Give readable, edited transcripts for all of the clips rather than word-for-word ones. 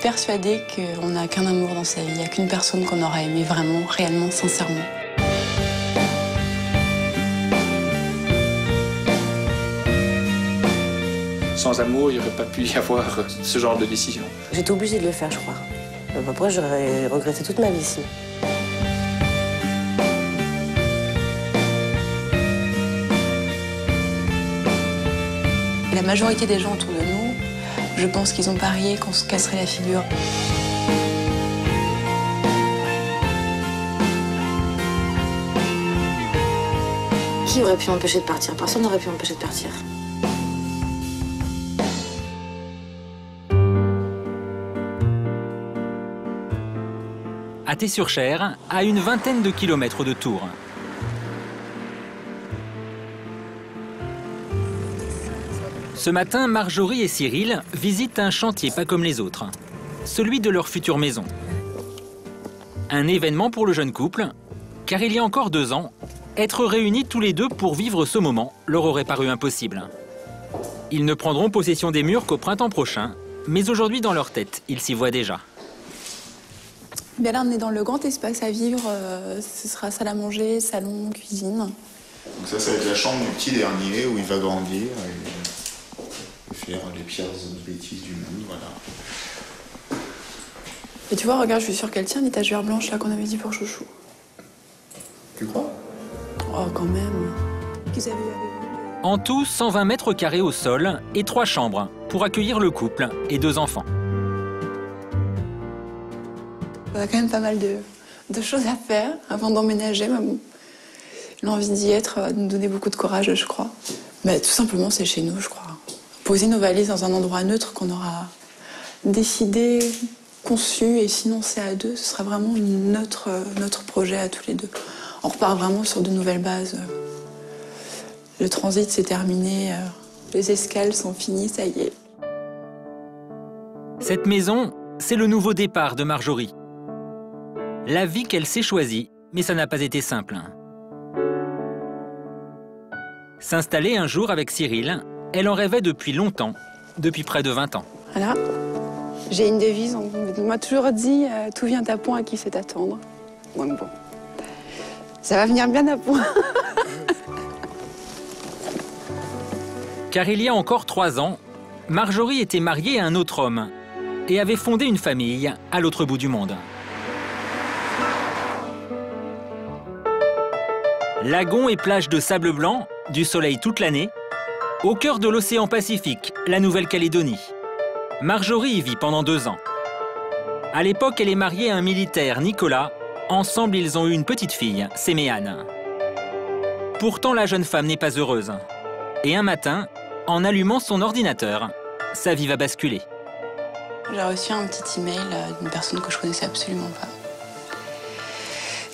persuadée qu'on n'a qu'un amour dans sa vie. Il n'y a qu'une personne qu'on aura aimée vraiment, réellement, sincèrement. Sans amour, il n'y aurait pas pu y avoir ce genre de décision. J'étais obligée de le faire, je crois. Après, j'aurais regretté toute ma vie ici. La majorité des gens autour de nous, je pense qu'ils ont parié qu'on se casserait la figure. Qui aurait pu m'empêcher de partir? Personne n'aurait pu m'empêcher de partir. À Thé-sur-Cher, à une vingtaine de kilomètres de Tours. Ce matin, Marjorie et Cyril visitent un chantier pas comme les autres, celui de leur future maison. Un événement pour le jeune couple, car il y a encore 2 ans, être réunis tous les deux pour vivre ce moment leur aurait paru impossible. Ils ne prendront possession des murs qu'au printemps prochain, mais aujourd'hui dans leur tête, ils s'y voient déjà. Bien là, on est dans le grand espace à vivre. Ce sera salle à manger, salon, cuisine. Donc ça va être la chambre du petit dernier où il va grandir et faire les pires bêtises du monde, voilà. Et tu vois, regarde, je suis sûre qu'elle tient l'étagère blanche là qu'on avait dit pour Chouchou. Tu crois? Oh, quand même. En tout, 120 mètres carrés au sol et 3 chambres pour accueillir le couple et 2 enfants. On a quand même pas mal de choses à faire avant d'emménager. Mais bon, l'envie d'y être va nous donner beaucoup de courage, je crois. Mais tout simplement, c'est chez nous, je crois. Poser nos valises dans un endroit neutre qu'on aura décidé, conçu, et sinon c'est à 2, ce sera vraiment notre projet à tous les deux. On repart vraiment sur de nouvelles bases. Le transit s'est terminé, les escales sont finies, ça y est. Cette maison, c'est le nouveau départ de Marjorie. La vie qu'elle s'est choisie, mais ça n'a pas été simple. S'installer un jour avec Cyril, elle en rêvait depuis longtemps, depuis près de 20 ans. Voilà, j'ai une devise, on m'a toujours dit « tout vient à point à qui sait attendre ». Donc bon, ça va venir bien à point. Car il y a encore 3 ans, Marjorie était mariée à un autre homme et avait fondé une famille à l'autre bout du monde. Lagons et plages de sable blanc, du soleil toute l'année, au cœur de l'océan Pacifique, la Nouvelle-Calédonie. Marjorie y vit pendant 2 ans. À l'époque, elle est mariée à un militaire, Nicolas. Ensemble, ils ont eu une petite fille, Séméane. Pourtant, la jeune femme n'est pas heureuse. Et un matin, en allumant son ordinateur, sa vie va basculer. J'ai reçu un petit email d'une personne que je connaissais absolument pas.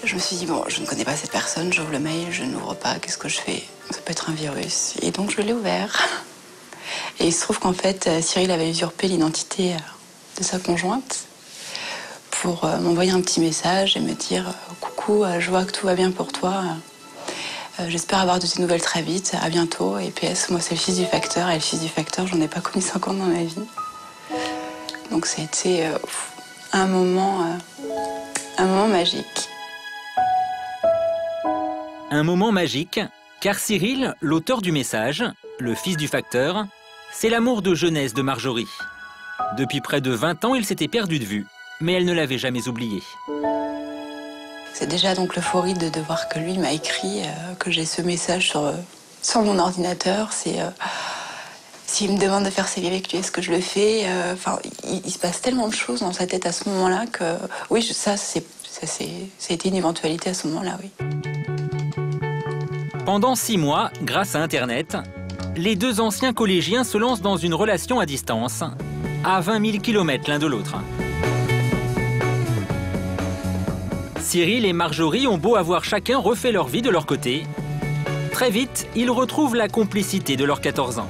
Je me suis dit, bon, je ne connais pas cette personne, j'ouvre le mail, je n'ouvre pas, qu'est-ce que je fais? Ça peut être un virus. Et donc, je l'ai ouvert. Et il se trouve qu'en fait, Cyril avait usurpé l'identité de sa conjointe pour m'envoyer un petit message et me dire « Coucou, je vois que tout va bien pour toi. J'espère avoir de tes nouvelles très vite. À bientôt. Et PS, moi, c'est le fils du facteur. Et le fils du facteur, j'en ai pas connu 50 dans ma vie. » Donc, c'était un moment magique. Un moment magique, car Cyril, l'auteur du message, le fils du facteur, c'est l'amour de jeunesse de Marjorie. Depuis près de 20 ans, il s'était perdu de vue, mais elle ne l'avait jamais oublié. C'est déjà donc l'euphorie de voir que lui m'a écrit, que j'ai ce message sur mon ordinateur. C'est s'il me demande de faire sa vie avec lui, est-ce que je le fais? Enfin, il se passe tellement de choses dans sa tête à ce moment-là que oui, ça a été une éventualité à ce moment-là, oui. Pendant 6 mois, grâce à Internet, les 2 anciens collégiens se lancent dans une relation à distance, à 20 000 km l'un de l'autre. Cyril et Marjorie ont beau avoir chacun refait leur vie de leur côté. Très vite, ils retrouvent la complicité de leurs 14 ans.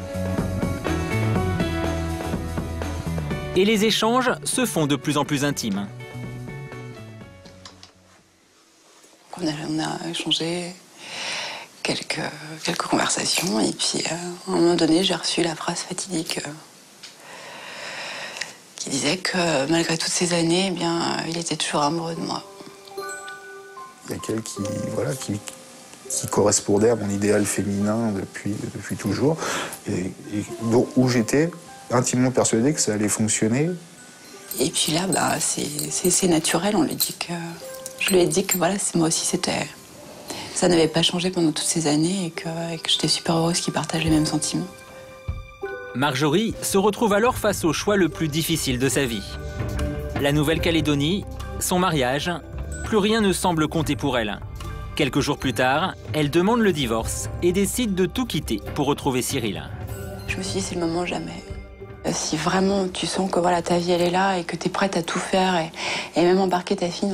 Et les échanges se font de plus en plus intimes. On a échangé quelques conversations et puis à un moment donné j'ai reçu la phrase fatidique qui disait que malgré toutes ces années, eh bien, il était toujours amoureux de moi. Il y a quelqu'un qui correspondait à mon idéal féminin depuis toujours, et où j'étais intimement persuadé que ça allait fonctionner. Et puis là, bah, c'est naturel, je lui ai dit que voilà, moi aussi, ça n'avait pas changé pendant toutes ces années et que j'étais super heureuse qu'il partage les mêmes sentiments. Marjorie se retrouve alors face au choix le plus difficile de sa vie. La Nouvelle-Calédonie, son mariage, plus rien ne semble compter pour elle. Quelques jours plus tard, elle demande le divorce et décide de tout quitter pour retrouver Cyril. Je me suis dit, c'est le moment jamais. Si vraiment tu sens que voilà, ta vie elle est là et que tu es prête à tout faire et même embarquer ta fille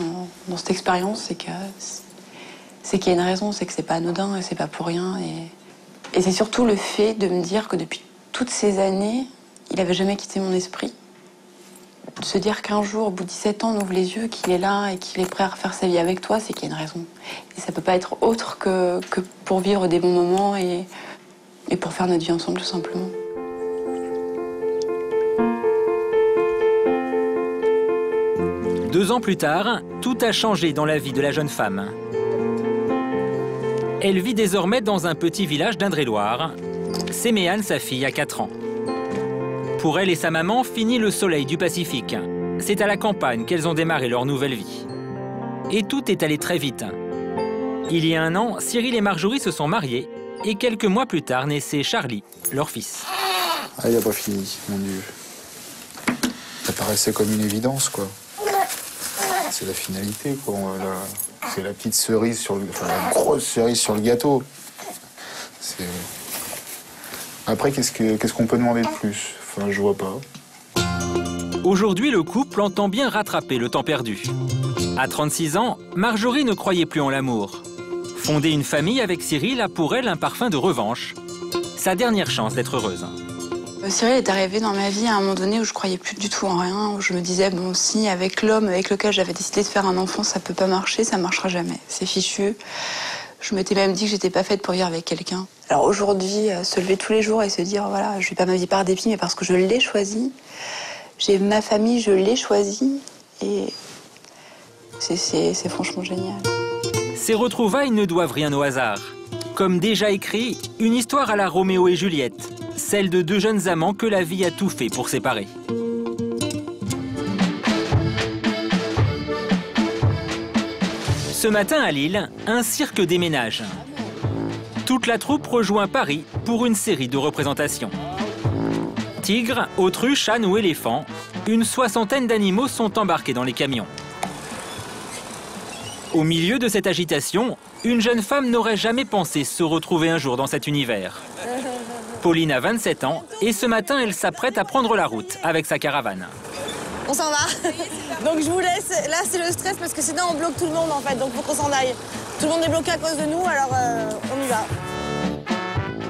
dans cette expérience, c'est qu'il y a une raison, c'est que c'est pas anodin et c'est pas pour rien. Et c'est surtout le fait de me dire que depuis toutes ces années, il avait jamais quitté mon esprit. De se dire qu'un jour, au bout de 17 ans, on ouvre les yeux, qu'il est là et qu'il est prêt à refaire sa vie avec toi, c'est qu'il y a une raison. Et ça peut pas être autre que pour vivre des bons moments et pour faire notre vie ensemble, tout simplement. Deux ans plus tard, tout a changé dans la vie de la jeune femme. Elle vit désormais dans un petit village d'Indre-et-Loire. Séméane, sa fille, a 4 ans. Pour elle et sa maman, fini le soleil du Pacifique. C'est à la campagne qu'elles ont démarré leur nouvelle vie. Et tout est allé très vite. Il y a 1 an, Cyril et Marjorie se sont mariés. Et quelques mois plus tard, naissait Charlie, leur fils. Ah, il n'a pas fini, mon Dieu. Ça paraissait comme une évidence, quoi. C'est la finalité, quoi. C'est la petite cerise la grosse cerise sur le gâteau. Après, qu'est-ce qu'on peut demander de plus? Enfin, je vois pas. Aujourd'hui, le couple entend bien rattraper le temps perdu. À 36 ans, Marjorie ne croyait plus en l'amour. Fonder une famille avec Cyril a pour elle un parfum de revanche. Sa dernière chance d'être heureuse. Cyril est arrivé dans ma vie à un moment donné où je croyais plus du tout en rien, où je me disais, bon, si avec l'homme avec lequel j'avais décidé de faire un enfant, ça peut pas marcher, ça marchera jamais. C'est fichu. Je m'étais même dit que j'étais pas faite pour vivre avec quelqu'un. Alors aujourd'hui, se lever tous les jours et se dire, voilà, je vis pas ma vie par dépit, mais parce que je l'ai choisi. J'ai ma famille, je l'ai choisie. Et c'est franchement génial. Ces retrouvailles ne doivent rien au hasard. Comme déjà écrit, une histoire à la Roméo et Juliette. Celle de 2 jeunes amants que la vie a tout fait pour séparer. Ce matin à Lille, un cirque déménage. Toute la troupe rejoint Paris pour une série de représentations. Tigres, autruches, ânes ou éléphants, une 60aine d'animaux sont embarqués dans les camions. Au milieu de cette agitation, une jeune femme n'aurait jamais pensé se retrouver un jour dans cet univers. Pauline a 27 ans et ce matin, elle s'apprête à prendre la route avec sa caravane. On s'en va. Donc je vous laisse. Là, c'est le stress parce que sinon on bloque tout le monde en fait. Donc faut qu'on s'en aille. Tout le monde est bloqué à cause de nous, alors on y va.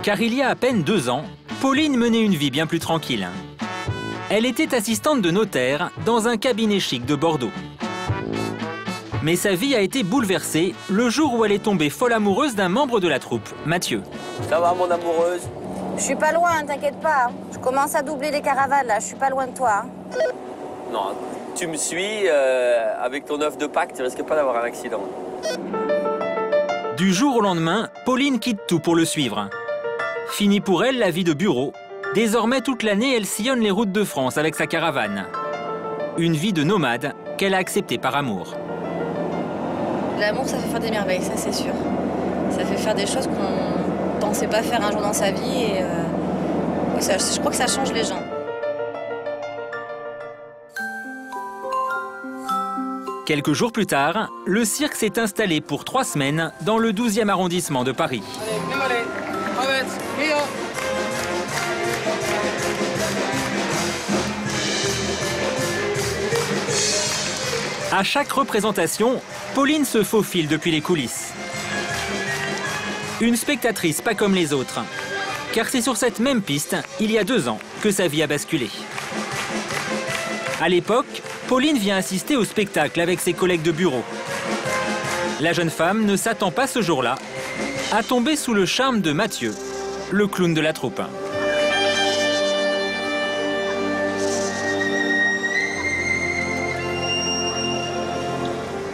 Car il y a à peine 2 ans, Pauline menait une vie bien plus tranquille. Elle était assistante de notaire dans un cabinet chic de Bordeaux. Mais sa vie a été bouleversée le jour où elle est tombée folle amoureuse d'un membre de la troupe, Mathieu. Ça va, mon amoureuse? Je suis pas loin, t'inquiète pas. Je commence à doubler les caravanes, là. Je suis pas loin de toi. Non, tu me suis, avec ton œuf de Pâques, tu risques pas d'avoir un accident. Du jour au lendemain, Pauline quitte tout pour le suivre. Fini pour elle la vie de bureau. Désormais, toute l'année, elle sillonne les routes de France avec sa caravane. Une vie de nomade qu'elle a acceptée par amour. L'amour, ça fait faire des merveilles, ça c'est sûr. Ça fait faire des choses qu'on pensait pas faire un jour dans sa vie et je crois que ça change les gens. Quelques jours plus tard, le cirque s'est installé pour 3 semaines dans le 12e arrondissement de Paris. À chaque représentation, Pauline se faufile depuis les coulisses. Une spectatrice pas comme les autres, car c'est sur cette même piste, il y a 2 ans, que sa vie a basculé. À l'époque, Pauline vient assister au spectacle avec ses collègues de bureau. La jeune femme ne s'attend pas ce jour-là à tomber sous le charme de Mathieu, le clown de la troupe.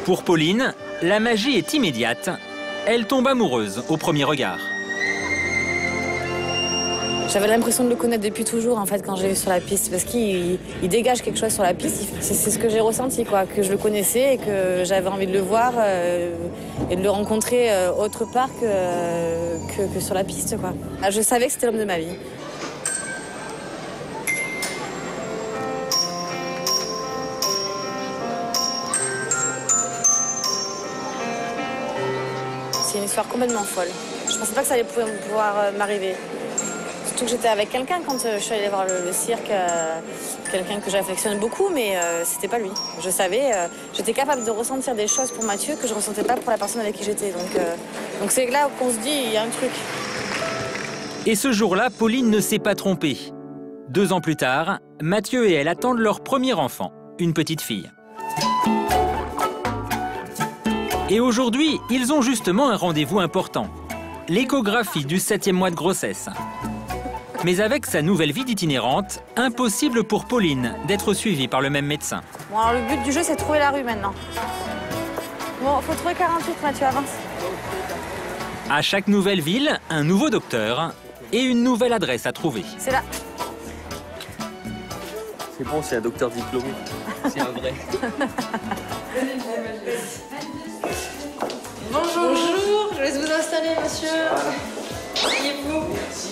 Pour Pauline, la magie est immédiate. Elle tombe amoureuse au premier regard. J'avais l'impression de le connaître depuis toujours en fait quand je l'ai vu sur la piste parce qu'il dégage quelque chose sur la piste. C'est ce que j'ai ressenti quoi, que je le connaissais et que j'avais envie de le voir et de le rencontrer autre part que sur la piste quoi. Je savais que c'était l'homme de ma vie. C'est une histoire complètement folle. Je pensais pas que ça allait pouvoir m'arriver. Surtout que j'étais avec quelqu'un quand je suis allée voir le cirque, quelqu'un que j'affectionne beaucoup, mais c'était pas lui. Je savais, j'étais capable de ressentir des choses pour Mathieu que je ressentais pas pour la personne avec qui j'étais. Donc c'est là qu'on se dit, il y a un truc. Et ce jour-là, Pauline ne s'est pas trompée. 2 ans plus tard, Mathieu et elle attendent leur premier enfant, une petite fille. Et aujourd'hui, ils ont justement un rendez-vous important. L'échographie du 7e mois de grossesse. Mais avec sa nouvelle vie d'itinérante, impossible pour Pauline d'être suivie par le même médecin. Bon, alors le but du jeu, c'est de trouver la rue maintenant. Bon, faut trouver 48, Mathieu, avance. À chaque nouvelle ville, un nouveau docteur et une nouvelle adresse à trouver. C'est là. C'est bon, c'est un docteur diplômé. C'est un vrai. Bonjour, je laisse vous installer, monsieur. Asseyez-vous.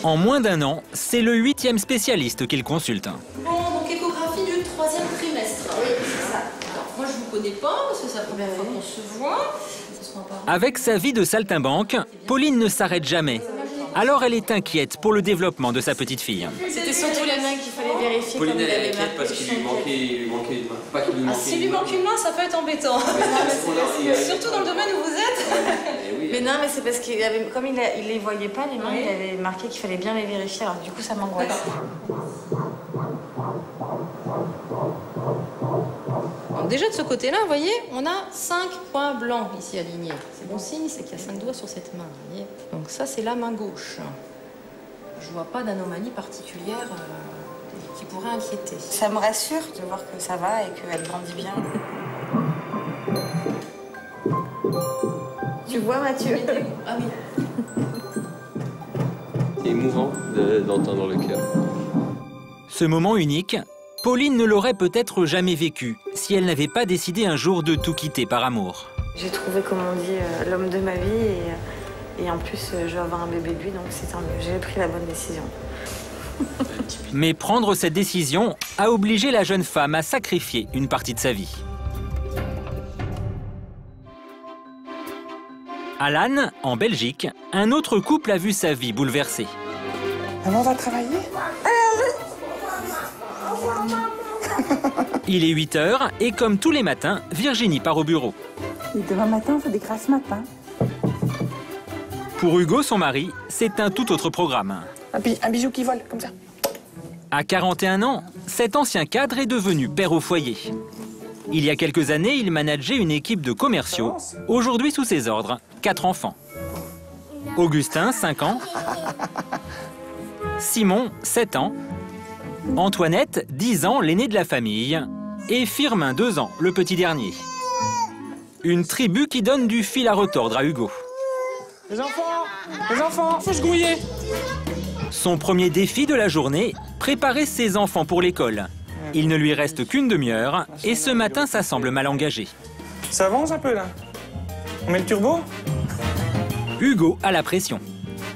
En moins d'1 an, c'est le 8e spécialiste qu'il consulte. Bon, donc échographie du 3e trimestre. Oui, c'est ça. Alors, moi, je vous connais pas, parce que c'est la première fois qu'on se voit. Avec sa vie de saltimbanque, Pauline ne s'arrête jamais. Alors elle est inquiète pour le développement de sa petite fille. C'était surtout les mains qu'il fallait vérifier. Pauline, elle est inquiète parce qu'il lui manquait une main. Pas qu'il lui manquait s'il lui manque une main, ça peut être embêtant. Surtout dans le domaine où vous êtes. Mais non, mais c'est parce qu'il avait, comme il les voyait pas, les mains, il avait marqué qu'il fallait bien les vérifier. Alors du coup, ça m'angoisse. Déjà de ce côté-là, vous voyez, on a 5 points blancs ici alignés. C'est bon signe, c'est qu'il y a 5 doigts sur cette main. Vous voyez. Donc ça, c'est la main gauche. Je vois pas d'anomalie particulière qui pourrait inquiéter. Ça me rassure de voir que ça va et qu'elle grandit bien. Tu vois, Mathieu? Ah oui. C'est émouvant d'entendre le cœur. Ce moment unique, Pauline ne l'aurait peut-être jamais vécu si elle n'avait pas décidé un jour de tout quitter par amour. J'ai trouvé, comme on dit, l'homme de ma vie et en plus, je vais avoir un bébé de lui, donc c'est tant mieux. J'ai pris la bonne décision. Mais prendre cette décision a obligé la jeune femme à sacrifier une partie de sa vie. À Lannes, en Belgique, un autre couple a vu sa vie bouleversée. Maman va travailler? Il est 8 h et comme tous les matins, Virginie part au bureau. Et demain matin, on fait des grasses matins. Pour Hugo, son mari, c'est un tout autre programme. Un bijou qui vole, comme ça. À 41 ans, cet ancien cadre est devenu père au foyer. Il y a quelques années, il manageait une équipe de commerciaux. Aujourd'hui, sous ses ordres, 4 enfants. Augustin, 5 ans. Simon, 7 ans. Antoinette, 10 ans, l'aîné de la famille. Et Firmin, 2 ans, le petit dernier. Une tribu qui donne du fil à retordre à Hugo. Les enfants, faut se grouiller. Son premier défi de la journée, préparer ses enfants pour l'école. Il ne lui reste qu'une demi-heure et ce matin, ça semble mal engagé. Ça avance un peu là. On met le turbo? Hugo a la pression.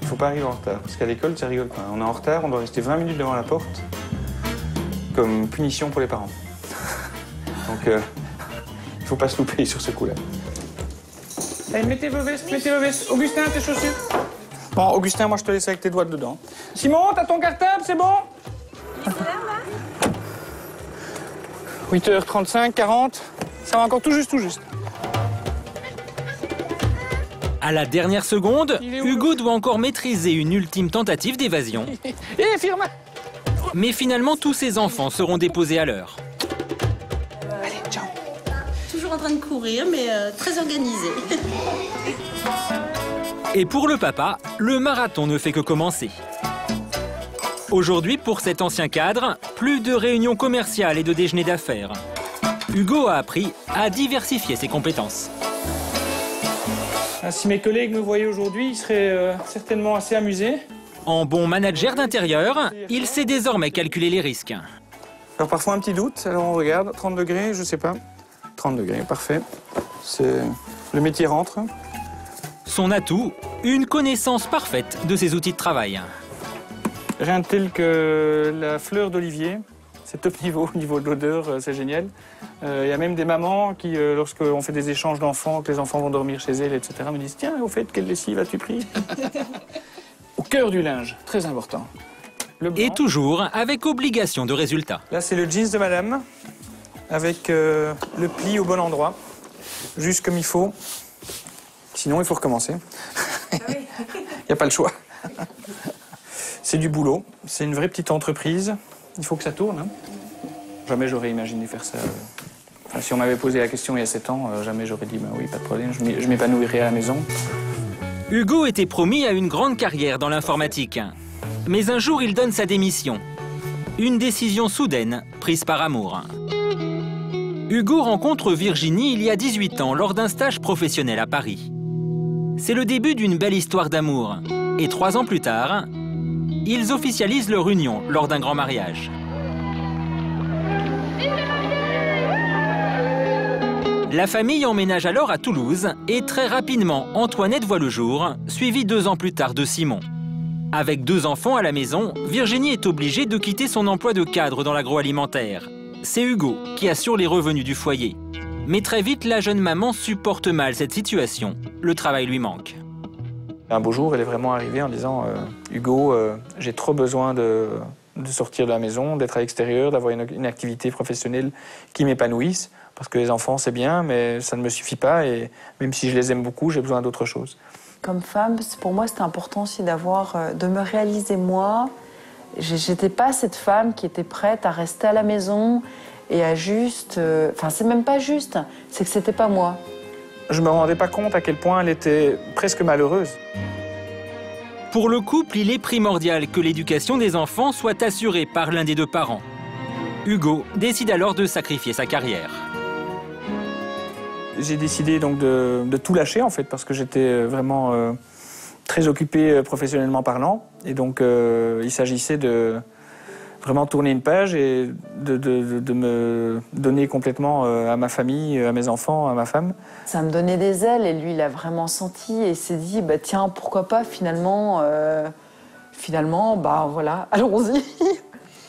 Il faut pas arriver en retard, parce qu'à l'école, ça rigole pas. On est en retard, on doit rester 20 minutes devant la porte, comme punition pour les parents. Donc, il faut pas se louper sur ce coup-là. Allez, mettez vos vestes. Augustin, tes chaussures. Bon, Augustin, moi je te laisse avec tes doigts dedans. Simon, t'as ton cartable, c'est bon? 8h35, 40. Ça va encore tout juste. À la dernière seconde, Hugo doit encore maîtriser une ultime tentative d'évasion. Eh, Firmin! Mais finalement, tous ses enfants seront déposés à l'heure. Allez, ciao. Toujours en train de courir, mais très organisé. Et pour le papa, le marathon ne fait que commencer. Aujourd'hui, pour cet ancien cadre, plus de réunions commerciales et de déjeuners d'affaires. Hugo a appris à diversifier ses compétences. Si mes collègues me voyaient aujourd'hui, ils seraient certainement assez amusés. En bon manager d'intérieur, il sait désormais calculer les risques. Alors parfois un petit doute, alors on regarde, 30 degrés, je sais pas. 30 degrés, parfait. Le métier rentre. Son atout, une connaissance parfaite de ses outils de travail. Rien de tel que la fleur d'olivier. C'est top niveau, au niveau de l'odeur, c'est génial. Il y a même des mamans qui, lorsqu'on fait des échanges d'enfants, que les enfants vont dormir chez elles, etc., me disent « Tiens, au fait, quelle lessive as-tu pris ?» Au cœur du linge, très important. Et toujours avec obligation de résultat. Là, c'est le jeans de madame, avec le pli au bon endroit, juste comme il faut. Sinon, il faut recommencer. Il n'y a pas le choix. C'est du boulot, c'est une vraie petite entreprise. Il faut que ça tourne. Hein. Jamais j'aurais imaginé faire ça. Enfin, si on m'avait posé la question il y a 7 ans, jamais j'aurais dit bah oui, pas de problème, je m'épanouirai à la maison. Hugo était promis à une grande carrière dans l'informatique. Mais un jour, il donne sa démission. Une décision soudaine, prise par amour. Hugo rencontre Virginie il y a 18 ans lors d'un stage professionnel à Paris. C'est le début d'une belle histoire d'amour. Et 3 ans plus tard, ils officialisent leur union lors d'un grand mariage. La famille emménage alors à Toulouse et très rapidement, Antoinette voit le jour, suivie 2 ans plus tard de Simon. Avec 2 enfants à la maison, Virginie est obligée de quitter son emploi de cadre dans l'agroalimentaire. C'est Hugo qui assure les revenus du foyer. Mais très vite, la jeune maman supporte mal cette situation. Le travail lui manque. Un beau jour, elle est vraiment arrivée en disant Hugo, j'ai trop besoin de sortir de la maison, d'être à l'extérieur, d'avoir une activité professionnelle qui m'épanouisse. Parce que les enfants, c'est bien, mais ça ne me suffit pas. Et même si je les aime beaucoup, j'ai besoin d'autre chose. Comme femme, pour moi, c'était important aussi de me réaliser moi. J'étais pas cette femme qui était prête à rester à la maison et à juste... Enfin, c'est même pas juste, c'est que c'était pas moi. Je me rendais pas compte à quel point elle était presque malheureuse. Pour le couple, il est primordial que l'éducation des enfants soit assurée par l'un des 2 parents. Hugo décide alors de sacrifier sa carrière. J'ai décidé donc de tout lâcher en fait parce que j'étais vraiment très occupé professionnellement parlant et donc il s'agissait de vraiment tourner une page et de me donner complètement à ma famille, à mes enfants, à ma femme. Ça me donnait des ailes et lui il a vraiment senti et s'est dit bah tiens pourquoi pas finalement bah voilà allons-y.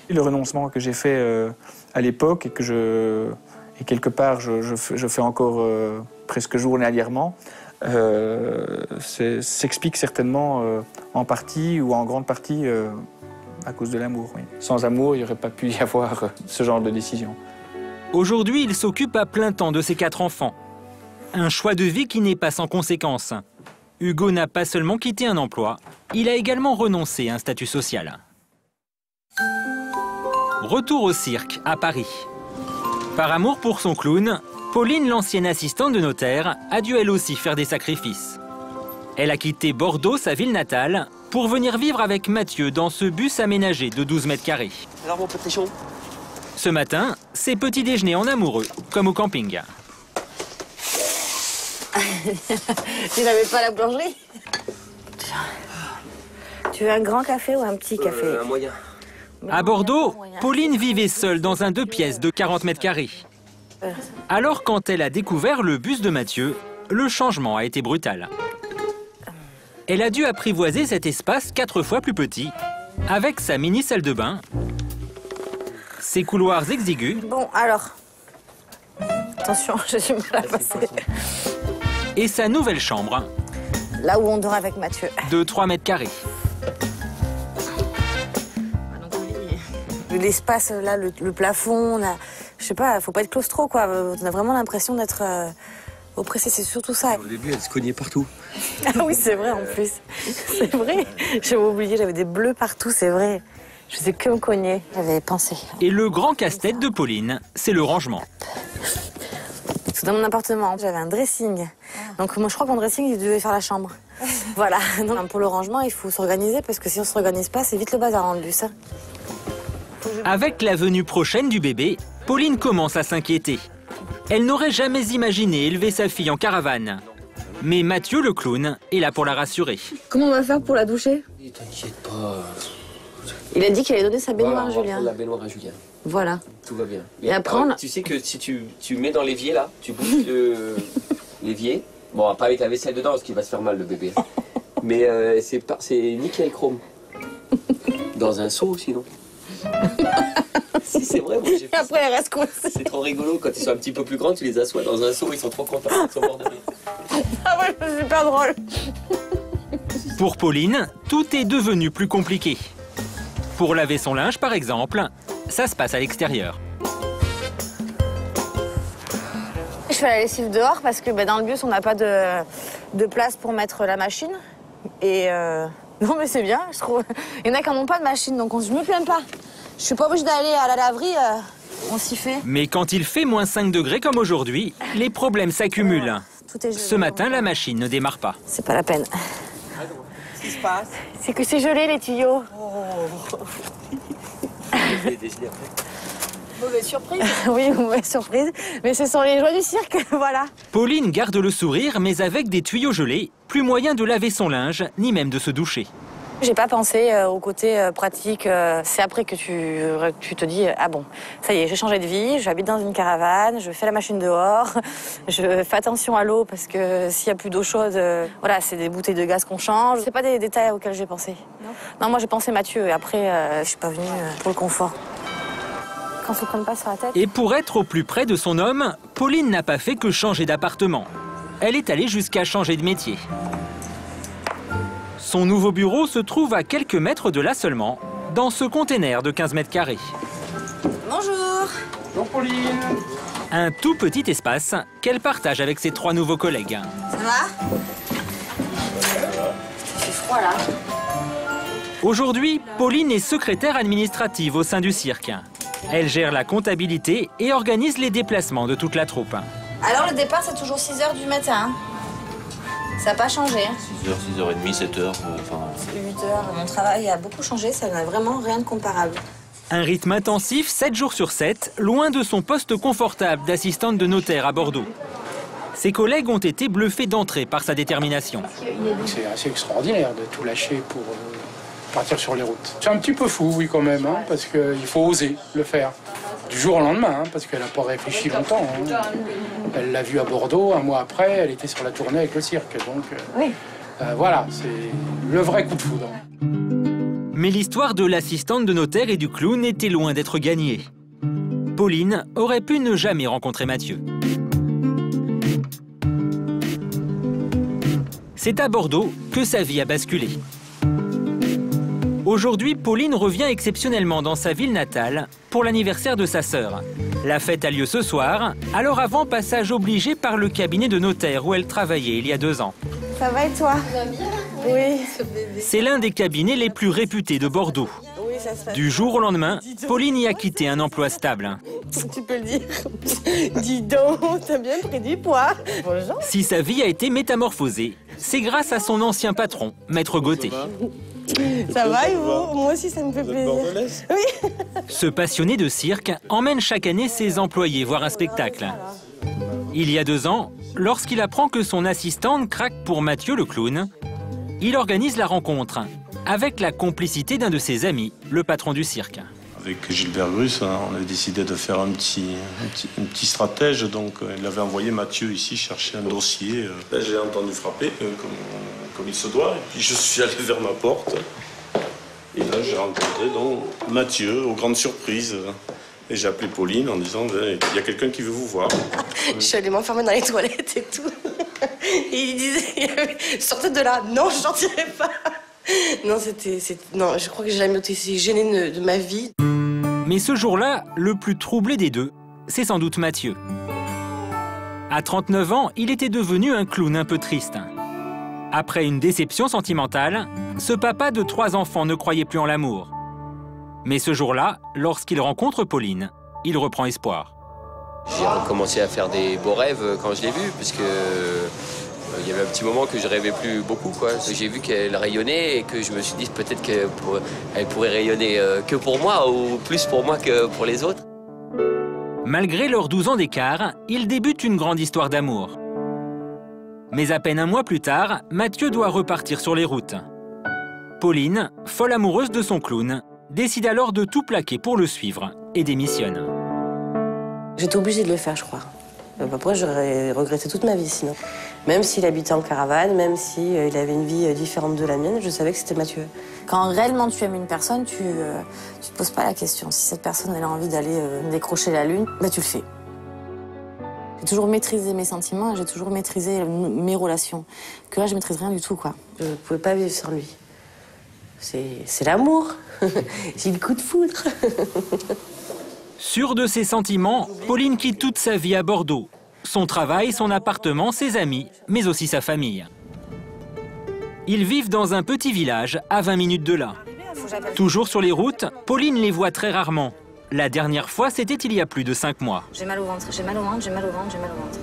Le renoncement que j'ai fait à l'époque et que quelque part je fais encore presque journalièrement s'explique certainement en partie ou en grande partie à cause de l'amour. Oui. Sans amour, il n'y aurait pas pu y avoir ce genre de décision. Aujourd'hui, il s'occupe à plein temps de ses 4 enfants. Un choix de vie qui n'est pas sans conséquences. Hugo n'a pas seulement quitté un emploi, il a également renoncé à un statut social. Retour au cirque, à Paris. Par amour pour son clown, Pauline, l'ancienne assistante de notaire, a dû elle aussi faire des sacrifices. Elle a quitté Bordeaux, sa ville natale, pour venir vivre avec Mathieu dans ce bus aménagé de 12 mètres carrés. Alors mon petit chon. Ce matin, c'est petit déjeuner en amoureux, comme au camping. Tu n'avais pas la boulangerie? Tu veux un grand café ou un petit café? Un moyen. À Bordeaux, Pauline vivait seule dans un 2 pièces de 40 mètres carrés. Alors quand elle a découvert le bus de Mathieu, le changement a été brutal. Elle a dû apprivoiser cet espace 4 fois plus petit, avec sa mini salle de bain, ses couloirs exigus. Bon, alors. Attention, j'ai du mal à passer. Et sa nouvelle chambre. Là où on dort avec Mathieu. De 3 mètres carrés. L'espace, là, le plafond, je sais pas, faut pas être claustro, quoi. On a vraiment l'impression d'être oppressé, c'est surtout ça. Au début, elle se cognait partout. Ah oui, c'est vrai, en plus. C'est vrai. J'avais oublié, j'avais des bleus partout, c'est vrai. Je faisais que me cogner. J'avais pensé. Et le grand casse-tête de Pauline, c'est le rangement. Dans mon appartement, j'avais un dressing. Donc moi, je crois que mon dressing, il devait faire la chambre. Voilà. Donc, pour le rangement, il faut s'organiser, parce que si on s'organise pas, c'est vite le bazar dans le bus. Avec la venue prochaine du bébé, Pauline commence à s'inquiéter. Elle n'aurait jamais imaginé élever sa fille en caravane. Mais Mathieu, le clown, est là pour la rassurer. Comment on va faire pour la doucher? T'inquiète pas. Il a dit qu'il allait donner sa baignoire Voilà, à on va Julien. prendre la baignoire à Julien. Voilà. Tout va bien. Et après, on a- Tu sais que si tu mets dans l'évier là, tu bouges l'évier. Bon, pas avec la vaisselle dedans parce qu'il va se faire mal le bébé. Mais c'est nickel chrome. Dans un seau sinon. Si c'est vrai, moi j'ai fait. Après, elle reste coincée. C'est trop rigolo quand ils sont un petit peu plus grands, tu les assois dans un seau, ils sont trop contents, ils sont morts de rire. Ah ouais, c'est super drôle. Pour Pauline, tout est devenu plus compliqué. Pour laver son linge, par exemple, ça se passe à l'extérieur. Je fais la lessive dehors parce que dans le bus, on n'a pas de place pour mettre la machine. Et non, mais c'est bien, je trouve. Il y en a qui n'en ont pas de machine, donc je me plains pas. Je suis pas obligée d'aller à la laverie, on s'y fait. Mais quand il fait moins 5 degrés comme aujourd'hui, les problèmes s'accumulent. Tout est gelé. Ce matin, la machine ne démarre pas. C'est pas la peine. Qu'est-ce qui se passe? C'est que c'est gelé, les tuyaux. Mauvaise surprise. Oui, mauvaise surprise. Mais ce sont les joies du cirque, voilà. Pauline garde le sourire, mais avec des tuyaux gelés, plus moyen de laver son linge, ni même de se doucher. J'ai pas pensé au côté pratique. C'est après que tu te dis ah bon, ça y est, j'ai changé de vie, j'habite dans une caravane, je fais la machine dehors, je fais attention à l'eau parce que s'il y a plus d'eau chaude, voilà, c'est des bouteilles de gaz qu'on change. C'est pas des détails auxquels j'ai pensé. Non, moi j'ai pensé Mathieu et après je suis pas venue pour le confort. Quand on se prenne pas sur la tête. Et pour être au plus près de son homme, Pauline n'a pas fait que changer d'appartement. Elle est allée jusqu'à changer de métier. Son nouveau bureau se trouve à quelques mètres de là seulement, dans ce container de 15 mètres carrés. Bonjour. Bonjour Pauline. Un tout petit espace qu'elle partage avec ses 3 nouveaux collègues. Ça va? Il fait froid là. Aujourd'hui, Pauline est secrétaire administrative au sein du cirque. Elle gère la comptabilité et organise les déplacements de toute la troupe. Alors le départ c'est toujours 6h du matin. Ça n'a pas changé. 6h, 6h30, 7h, enfin... 8h, mon travail a beaucoup changé, ça n'a vraiment rien de comparable. Un rythme intensif, 7 jours sur 7, loin de son poste confortable d'assistante de notaire à Bordeaux. Ses collègues ont été bluffés d'entrée par sa détermination. C'est assez extraordinaire de tout lâcher pour partir sur les routes. C'est un petit peu fou, oui, quand même, hein, parce qu'il faut oser le faire. Du jour au lendemain, hein, parce qu'elle n'a pas réfléchi longtemps. Hein. Elle l'a vu à Bordeaux, un mois après, elle était sur la tournée avec le cirque. Donc voilà, c'est le vrai coup de foudre. Mais l'histoire de l'assistante de notaire et du clown était loin d'être gagnée. Pauline aurait pu ne jamais rencontrer Mathieu. C'est à Bordeaux que sa vie a basculé. Aujourd'hui, Pauline revient exceptionnellement dans sa ville natale pour l'anniversaire de sa sœur. La fête a lieu ce soir, alors avant passage obligé par le cabinet de notaire où elle travaillait il y a 2 ans. Ça va et toi? Ça va bien? Oui. C'est l'un des cabinets les plus réputés de Bordeaux. Oui, ça se passe. Du jour au lendemain, Pauline y a quitté un emploi stable. Tu peux le dire. Dis donc, t'as bien pris du poids. Bonjour. Si sa vie a été métamorphosée, c'est grâce à son ancien patron, Maître Gauthier. Ça va et vous? Moi aussi, ça me fait plaisir. Oui. Ce passionné de cirque emmène chaque année ses employés voir un spectacle. Il y a 2 ans, lorsqu'il apprend que son assistante craque pour Mathieu le clown, il organise la rencontre, avec la complicité d'un de ses amis, le patron du cirque. Avec Gilbert Grus, on a décidé de faire un petit stratège, donc il avait envoyé Mathieu ici chercher un dossier. Là, j'ai entendu frapper, comme il se doit, et puis je suis allé vers ma porte. Et là, j'ai rencontré donc Mathieu, aux grandes surprises. Et j'ai appelé Pauline en disant il y a quelqu'un qui veut vous voir. Je suis allée m'enfermer dans les toilettes et tout. Et il disait sortez de là. Non, je sortirai pas. Non, non, je crois que j'ai jamais été si gênée de ma vie. Mais ce jour-là, le plus troublé des deux, c'est sans doute Mathieu. À 39 ans, il était devenu un clown un peu triste. Après une déception sentimentale, ce papa de 3 enfants ne croyait plus en l'amour. Mais ce jour-là, lorsqu'il rencontre Pauline, il reprend espoir. J'ai recommencé à faire des beaux rêves quand je l'ai vue, puisque il y avait un petit moment que je rêvais plus beaucoup, quoi. J'ai vu qu'elle rayonnait et que je me suis dit peut-être qu'elle pourrait rayonner que pour moi ou plus pour moi que pour les autres. Malgré leurs 12 ans d'écart, ils débutent une grande histoire d'amour. Mais à peine un mois plus tard, Mathieu doit repartir sur les routes. Pauline, folle amoureuse de son clown, décide alors de tout plaquer pour le suivre et démissionne. J'étais obligée de le faire, je crois. Après, j'aurais regretté toute ma vie sinon. Même s'il habitait en caravane, même s'il avait une vie différente de la mienne, je savais que c'était Mathieu. Quand réellement tu aimes une personne, tu te poses pas la question. Si cette personne elle a envie d'aller décrocher la lune, bah tu le fais. J'ai toujours maîtrisé mes sentiments, j'ai toujours maîtrisé mes relations. Que là, je maîtrise rien du tout, quoi. Je ne pouvais pas vivre sans lui. C'est l'amour. J'ai le coup de foudre. Sûre de ses sentiments, Pauline quitte toute sa vie à Bordeaux. Son travail, son appartement, ses amis, mais aussi sa famille. Ils vivent dans un petit village à 20 minutes de là. Toujours sur les routes, Pauline les voit très rarement. La dernière fois, c'était il y a plus de 5 mois. J'ai mal au ventre, j'ai mal au ventre, j'ai mal au ventre, j'ai mal au ventre.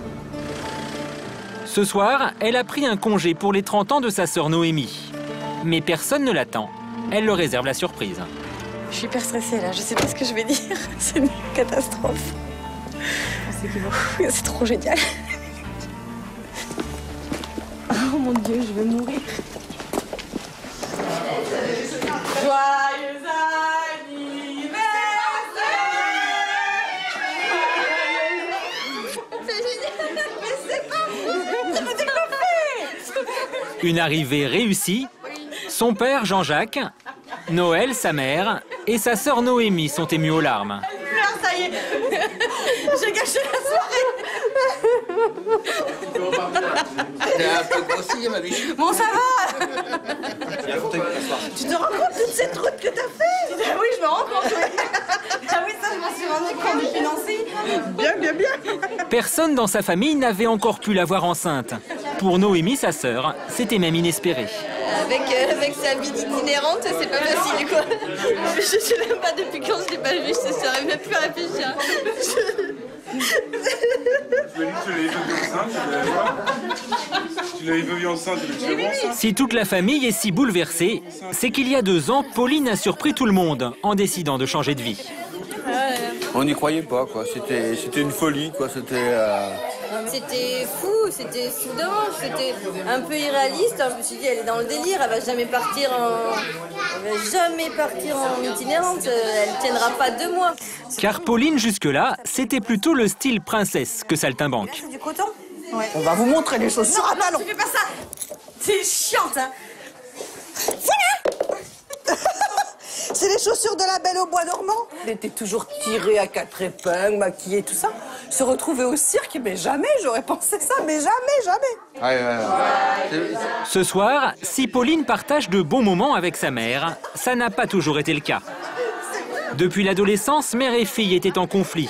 Ce soir, elle a pris un congé pour les 30 ans de sa sœur Noémie. Mais personne ne l'attend. Elle leur réserve la surprise. Je suis hyper stressée là, je sais pas ce que je vais dire. C'est une catastrophe. C'est trop génial. Oh mon Dieu, je vais mourir. Joyeux anniversaire! C'est génial! Mais c'est pas vrai! Ça m'a décoffé! Une arrivée réussie. Son père, Jean-Jacques, Noël, sa mère, et sa sœur Noémie sont émus aux larmes. Elle pleure, ça y est! J'ai gâché la soirée! Elle est un peu grossie, ma biche. Bon, ça va! Tu te rends compte de toute cette route que t'as fait? Ah oui, je me rends compte. Ah oui, ça, je m'en suis rendu compte depuis Nancy. Bien, bien, bien. Personne dans sa famille n'avait encore pu la voir enceinte. Pour Noémie, sa sœur, c'était même inespéré. Avec sa vie d'itinérante, c'est pas facile, quoi. Je sais même pas depuis quand je l'ai pas vue, je n'arrive même plus à réfléchir. Tu l'avais vu enceinte, Si toute la famille est si bouleversée, c'est qu'il y a 2 ans, Pauline a surpris tout le monde en décidant de changer de vie. On n'y croyait pas, quoi. C'était une folie, quoi. C'était fou, c'était soudain, c'était un peu irréaliste. Je me suis dit, elle est dans le délire, elle va jamais partir en itinérante, elle tiendra pas 2 mois. Car Pauline, jusque-là, c'était plutôt le style princesse que saltimbanque. C'est du coton? Ouais. On va vous montrer les chaussures à talons. Tu fais pas ça. C'est chiante, hein. C'est les chaussures de la Belle au Bois dormant. Elle était toujours tirée à 4 épingles, maquillée, tout ça. Se retrouver au cirque, mais jamais j'aurais pensé ça, mais jamais. Ouais. Ce soir, si Pauline partage de bons moments avec sa mère, ça n'a pas toujours été le cas. Depuis l'adolescence, mère et fille étaient en conflit.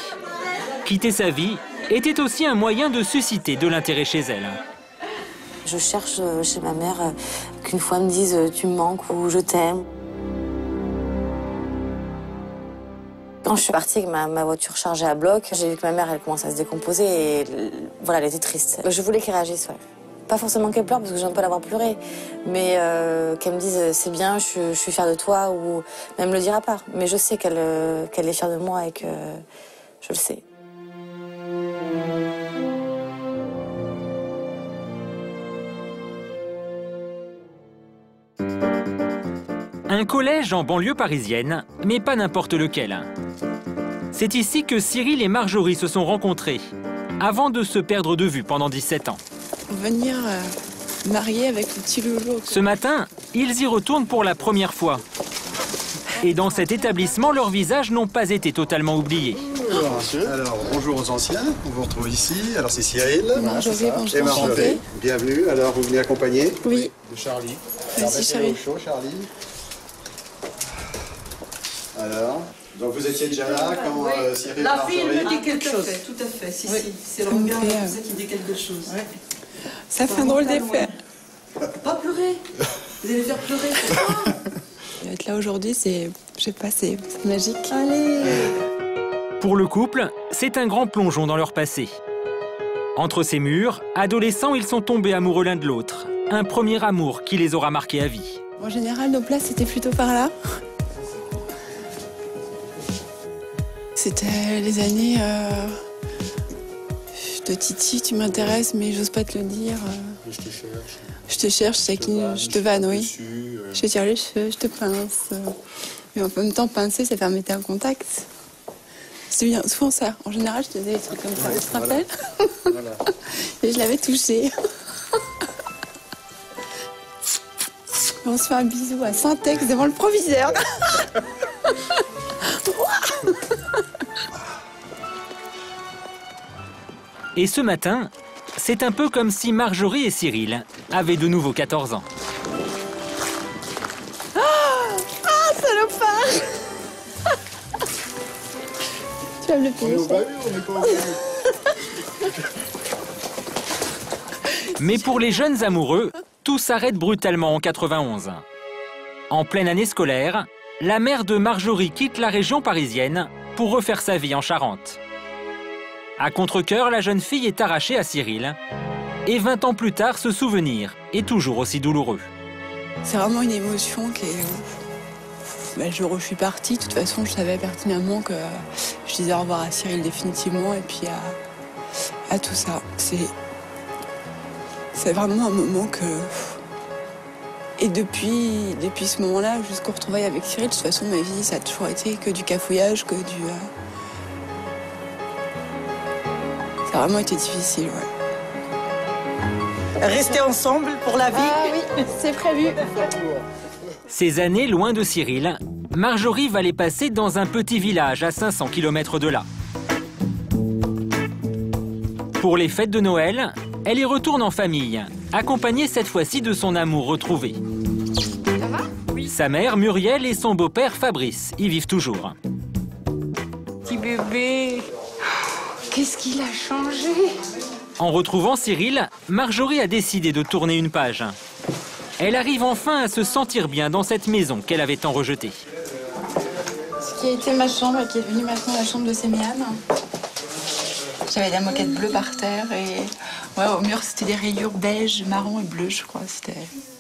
Quitter sa vie était aussi un moyen de susciter de l'intérêt chez elle. Je cherche chez ma mère qu'une fois elle me dise tu me manques ou je t'aime. Quand je suis partie avec ma voiture chargée à bloc, j'ai vu que ma mère elle commençait à se décomposer et voilà, elle était triste. Je voulais qu'elle réagisse, ouais. Pas forcément qu'elle pleure parce que j'ai un peu l'avoir pleuré, mais qu'elle me dise c'est bien, je suis fière de toi, ou même le dire à part. Mais je sais qu'elle est fière de moi et que je le sais. Un collège en banlieue parisienne, mais pas n'importe lequel. C'est ici que Cyril et Marjorie se sont rencontrés, avant de se perdre de vue pendant 17 ans. Venir marier avec le petit loulou. Ce matin, ils y retournent pour la première fois. Et dans cet établissement, leurs visages n'ont pas été totalement oubliés. Bonjour, monsieur. Alors, bonjour aux anciens. On vous retrouve ici. Alors, c'est Cyril. Marjorie, bonjour. Et Marjorie. Bienvenue. Alors, vous venez accompagner? Oui. De Charlie. Merci, Charlie. Charlie. Alors, donc vous étiez déjà là quand Cyril et La Marjorie... fille me dit quelque chose. Tout à fait, si, oui. si. C'est le regard qui dit quelque chose. Ouais. Ça fait un drôle d'effet. Pas pleurer. Vous allez faire pleurer. Être là aujourd'hui, c'est, je sais pas, c'est magique. Allez. Pour le couple, c'est un grand plongeon dans leur passé. Entre ces murs, adolescents, ils sont tombés amoureux l'un de l'autre. Un premier amour qui les aura marqués à vie. En général, nos places, c'était plutôt par là. C'était les années de Titi, tu m'intéresses, mais j'ose pas te le dire. Je te cherche, je taquine, je te vanne, oui. Je te tire les cheveux, je te pince. Mais en même temps, pincer, ça fait mettre en contact. C'est bien, souvent ça. En général, je te faisais des trucs comme ça, tu te rappelles? Voilà. Et je l'avais touché. On se fait un bisou à Saint-Ex devant le proviseur. Et ce matin, c'est un peu comme si Marjorie et Cyril avaient de nouveau 14 ans. Ah, salopard! Tu vas me le payer. Mais pour les jeunes amoureux, tout s'arrête brutalement en 91. En pleine année scolaire, la mère de Marjorie quitte la région parisienne pour refaire sa vie en Charente. À contre-cœur, la jeune fille est arrachée à Cyril. Et 20 ans plus tard, ce souvenir est toujours aussi douloureux. C'est vraiment une émotion qui est... le jour où je suis partie, de toute façon, je savais pertinemment que je disais au revoir à Cyril définitivement et puis à tout ça. C'est vraiment un moment que... Et depuis ce moment-là, jusqu'au retrouvailles avec Cyril, de toute façon, ma vie, ça a toujours été que du cafouillage, que du... Ça a vraiment été difficile, ouais. Rester ensemble pour la vie. Ah oui, c'est prévu. Ces années loin de Cyril, Marjorie va les passer dans un petit village à 500 km de là. Pour les fêtes de Noël, elle y retourne en famille, accompagnée cette fois-ci de son amour retrouvé. Ça va? Oui. Sa mère, Muriel, et son beau-père, Fabrice, y vivent toujours. Petit bébé, qu'est-ce qu'il a changé? En retrouvant Cyril, Marjorie a décidé de tourner une page. Elle arrive enfin à se sentir bien dans cette maison qu'elle avait tant rejetée. Ce qui a été ma chambre et qui est devenu maintenant la chambre de Sémiane. J'avais de la moquette bleue par terre et ouais, au mur c'était des rayures beige, marron et bleu, je crois.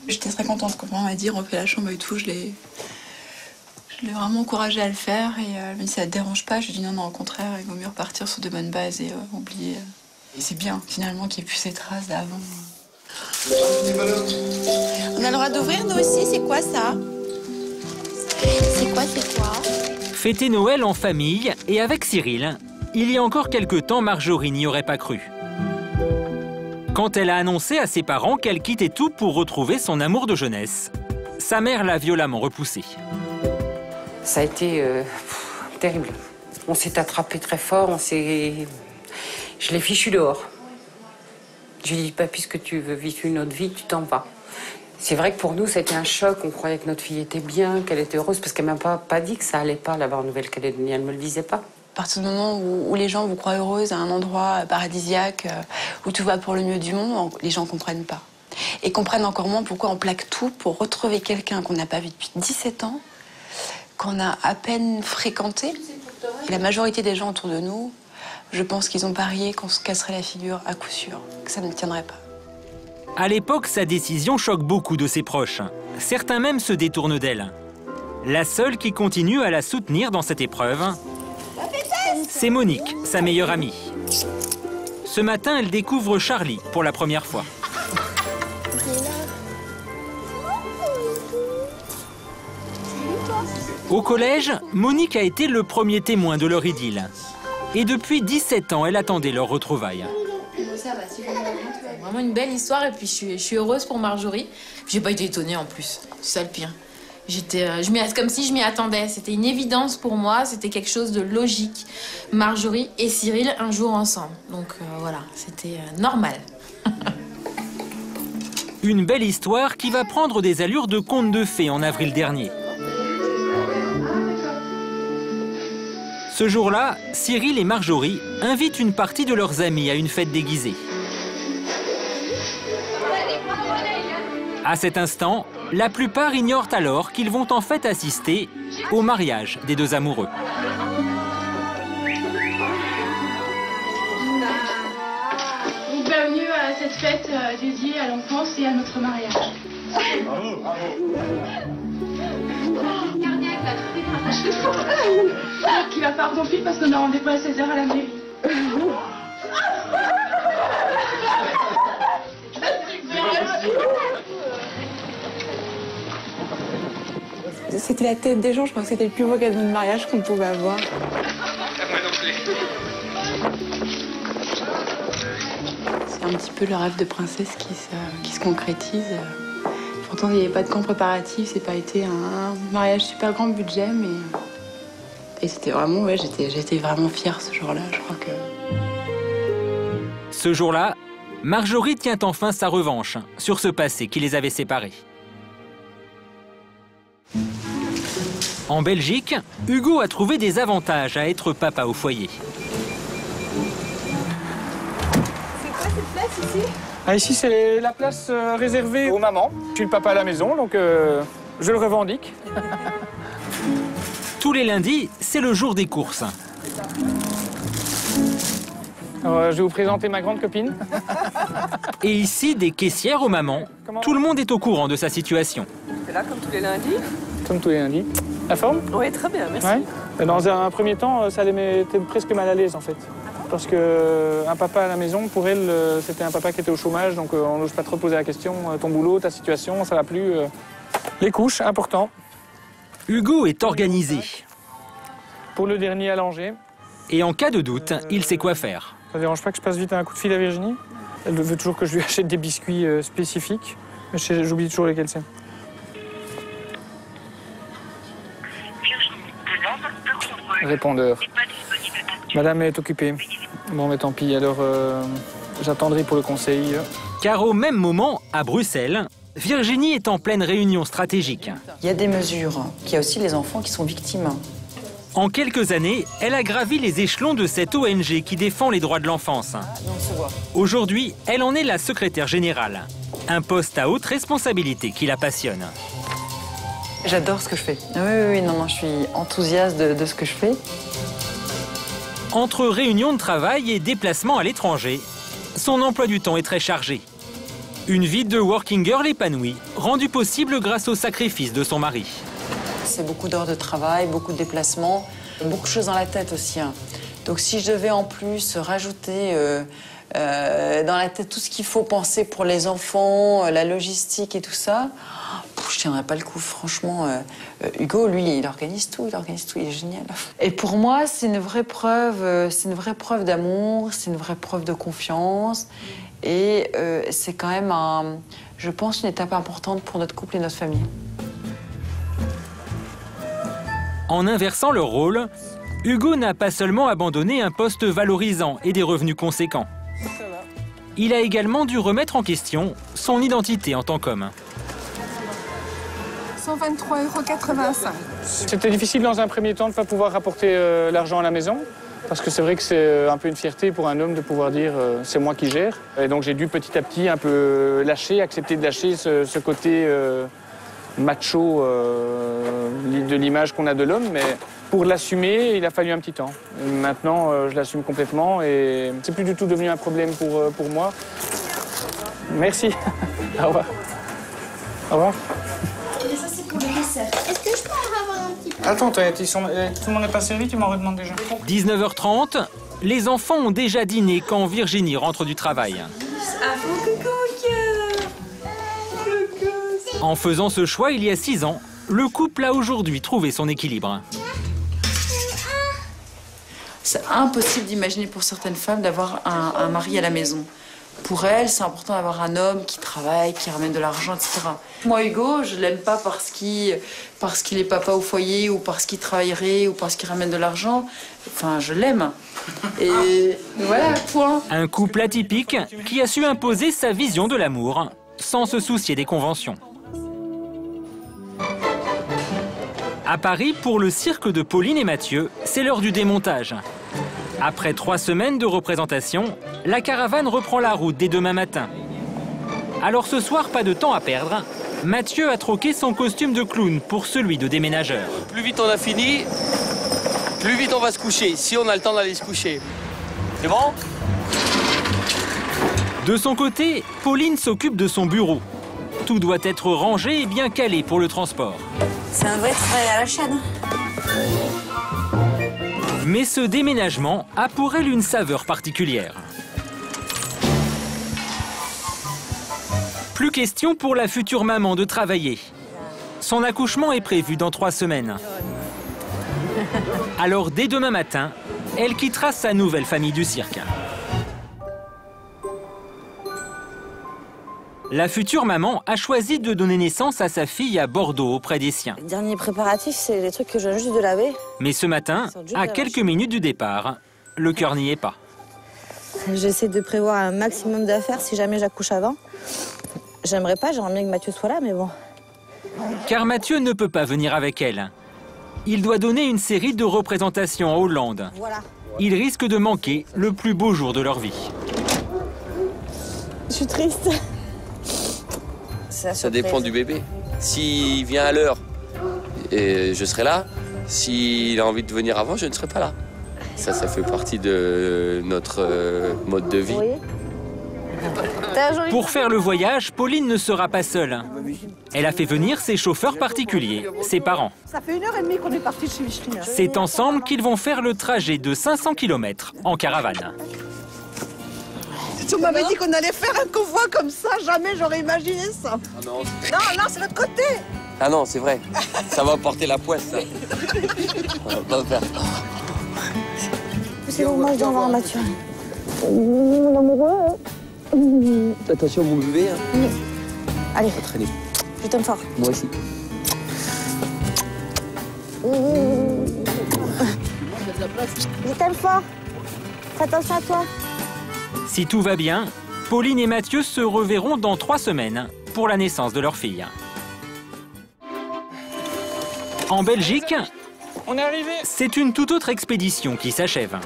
J'étais très contente quand on m'a dit on fait la chambre et tout. Je l'ai vraiment encouragée à le faire et elle m'a dit ça te dérange pas. J'ai dit non, au contraire, il vaut mieux repartir sur de bonnes bases et oublier. Et c'est bien finalement qu'il n'y ait plus ces traces d'avant. On a le droit d'ouvrir nous aussi, c'est quoi ça? C'est quoi? Fêter Noël en famille et avec Cyril, il y a encore quelque temps, Marjorie n'y aurait pas cru. Quand elle a annoncé à ses parents qu'elle quittait tout pour retrouver son amour de jeunesse, sa mère l'a violemment repoussée. Ça a été terrible. On s'est attrapé très fort, je l'ai fichu dehors. Je lui ai dit, pas puisque tu veux vivre une autre vie, tu t'en vas. C'est vrai que pour nous, c'était un choc. On croyait que notre fille était bien, qu'elle était heureuse, parce qu'elle m'a pas dit que ça allait pas là-bas en Nouvelle-Calédonie. Elle me le disait pas. À partir du moment où les gens vous croient heureuse à un endroit paradisiaque, où tout va pour le mieux du monde, les gens ne comprennent pas. Et comprennent encore moins pourquoi on plaque tout pour retrouver quelqu'un qu'on n'a pas vu depuis 17 ans, qu'on a à peine fréquenté. Et la majorité des gens autour de nous, je pense qu'ils ont parié qu'on se casserait la figure à coup sûr, que ça ne tiendrait pas. À l'époque, sa décision choque beaucoup de ses proches. Certains même se détournent d'elle. La seule qui continue à la soutenir dans cette épreuve, c'est Monique, sa meilleure amie. Ce matin, elle découvre Charlie pour la première fois. Au collège, Monique a été le premier témoin de leur idylle. Et depuis 17 ans, elle attendait leur retrouvaille. Vraiment une belle histoire et puis je suis heureuse pour Marjorie. J'ai pas été étonnée en plus, c'est ça le pire. Comme si je m'y attendais, c'était une évidence pour moi, c'était quelque chose de logique. Marjorie et Cyril un jour ensemble, donc voilà, c'était normal. Une belle histoire qui va prendre des allures de conte de fées en avril dernier. Ce jour-là, Cyril et Marjorie invitent une partie de leurs amis à une fête déguisée. À cet instant, la plupart ignorent alors qu'ils vont en fait assister au mariage des deux amoureux. Bienvenue à cette fête dédiée à l'enfance et à notre mariage. Bravo, bravo. Qui va faire ton fil parce qu'on a rendez-vous à 16h à la mairie. C'était la tête des gens, je crois que c'était le plus beau cadeau de mariage qu'on pouvait avoir. C'est un petit peu le rêve de princesse qui se concrétise. Pourtant, il n'y avait pas de camp préparatif, c'est pas été un mariage super grand budget, mais... Et c'était vraiment, ouais, j'étais vraiment fière ce jour-là, je crois que... Ce jour-là, Marjorie tient enfin sa revanche sur ce passé qui les avait séparés. En Belgique, Hugo a trouvé des avantages à être papa au foyer. C'est quoi cette place ici? Ah, ici, c'est la place réservée aux mamans. Je suis le papa à la maison, donc je le revendique. Tous les lundis, c'est le jour des courses. Alors, je vais vous présenter ma grande copine. Et ici, des caissières aux mamans. Tout le monde est au courant de sa situation. C'est là comme tous les lundis? Comme tous les lundis. La forme? Oui, très bien, merci. Ouais. Dans un premier temps, ça les mettait presque mal à l'aise, en fait. Parce qu'un papa à la maison, pour elle, c'était un papa qui était au chômage, donc on n'ose pas trop poser la question. Ton boulot, ta situation, ça va plus. Les couches, important. Hugo est organisé. Pour le dernier à Langer. Et en cas de doute, il sait quoi faire. Ça ne dérange pas que je passe vite un coup de fil à Virginie? Elle veut toujours que je lui achète des biscuits spécifiques. J'oublie toujours lesquels c'est. Répondeur. Madame est occupée. Bon, mais tant pis, alors j'attendrai pour le conseil. Car au même moment, à Bruxelles, Virginie est en pleine réunion stratégique. Il y a des mesures, qu'il y a aussi les enfants qui sont victimes. En quelques années, elle a gravi les échelons de cette ONG qui défend les droits de l'enfance. Aujourd'hui, elle en est la secrétaire générale. Un poste à haute responsabilité qui la passionne. J'adore ce que je fais. Oui, non, je suis enthousiaste de ce que je fais. Entre réunions de travail et déplacements à l'étranger, son emploi du temps est très chargé. Une vie de working girl épanouie, rendue possible grâce au sacrifice de son mari. C'est beaucoup d'heures de travail, beaucoup de déplacements, beaucoup de choses dans la tête aussi. Donc si je devais en plus rajouter dans la tête tout ce qu'il faut penser pour les enfants, la logistique et tout ça, je ne tiendrais pas le coup, franchement. Hugo, lui, il organise tout, il est génial. Et pour moi, c'est une vraie preuve d'amour, c'est une vraie preuve de confiance. Et c'est quand même, je pense, une étape importante pour notre couple et notre famille. En inversant leur rôle, Hugo n'a pas seulement abandonné un poste valorisant et des revenus conséquents. Il a également dû remettre en question son identité en tant qu'homme. 123,85 €. C'était difficile dans un premier temps de ne pas pouvoir rapporter l'argent à la maison. Parce que c'est vrai que c'est un peu une fierté pour un homme de pouvoir dire c'est moi qui gère. Et donc j'ai dû petit à petit un peu accepter de lâcher ce côté macho de l'image qu'on a de l'homme. Mais pour l'assumer, il a fallu un petit temps. Et maintenant, je l'assume complètement et c'est plus du tout devenu un problème pour moi. Merci. Au revoir. Au revoir. Et ça, c'est pour le dessert. Est-ce que je peux en avoir un petit peu? Attends, tout le monde n'est pas servi, tu m'en redemandes déjà. 19h30, les enfants ont déjà dîné quand Virginie rentre du travail. En faisant ce choix il y a 6 ans, le couple a aujourd'hui trouvé son équilibre. C'est impossible d'imaginer pour certaines femmes d'avoir un mari à la maison. Pour elles, c'est important d'avoir un homme qui travaille, qui ramène de l'argent, etc. Moi, Hugo, je l'aime pas parce qu'il est papa au foyer, ou parce qu'il travaillerait, ou parce qu'il ramène de l'argent. Enfin, je l'aime. Et voilà, point. Un couple atypique qui a su imposer sa vision de l'amour, sans se soucier des conventions. À Paris, pour le cirque de Pauline et Mathieu, c'est l'heure du démontage. Après 3 semaines de représentation, la caravane reprend la route dès demain matin. Alors ce soir, pas de temps à perdre. Mathieu a troqué son costume de clown pour celui de déménageur. Plus vite on a fini, plus vite on va se coucher, si on a le temps d'aller se coucher. C'est bon? De son côté, Pauline s'occupe de son bureau. Tout doit être rangé et bien calé pour le transport. C'est un vrai travail à la chaîne. Mais ce déménagement a pour elle une saveur particulière. Plus question pour la future maman de travailler. Son accouchement est prévu dans 3 semaines. Alors dès demain matin, elle quittera sa nouvelle famille du cirque. La future maman a choisi de donner naissance à sa fille à Bordeaux auprès des siens. Le dernier préparatif, c'est les trucs que je viens juste de laver. Mais ce matin, à quelques minutes du départ, le cœur n'y est pas. J'essaie de prévoir un maximum d'affaires si jamais j'accouche avant. J'aimerais bien que Mathieu soit là, mais bon. Car Mathieu ne peut pas venir avec elle. Il doit donner une série de représentations en Hollande. Voilà. Il risque de manquer le plus beau jour de leur vie. Je suis triste. Ça dépend du bébé. S'il vient à l'heure, je serai là. S'il a envie de venir avant, je ne serai pas là. Ça fait partie de notre mode de vie. Oui. Pour faire le voyage, Pauline ne sera pas seule. Elle a fait venir ses chauffeurs particuliers, ses parents. Ça fait 1h30 qu'on est parti de chez Micheline. C'est ensemble qu'ils vont faire le trajet de 500 km en caravane. Si on m'avait dit qu'on allait faire un convoi comme ça, jamais j'aurais imaginé ça. Ah non, non, c'est l'autre côté. Ah non, c'est vrai. Ça va porter la poisse, ça. On va pas faire. C'est bon, moi je dois voir Mathieu. Mon amoureux. Attention, mon bébé. Hein. Allez, faut traîner. Je t'aime fort. Moi aussi. Je t'aime fort. Fais attention à toi. Si tout va bien, Pauline et Mathieu se reverront dans 3 semaines pour la naissance de leur fille. En Belgique, on est arrivé. C'est une toute autre expédition qui s'achève.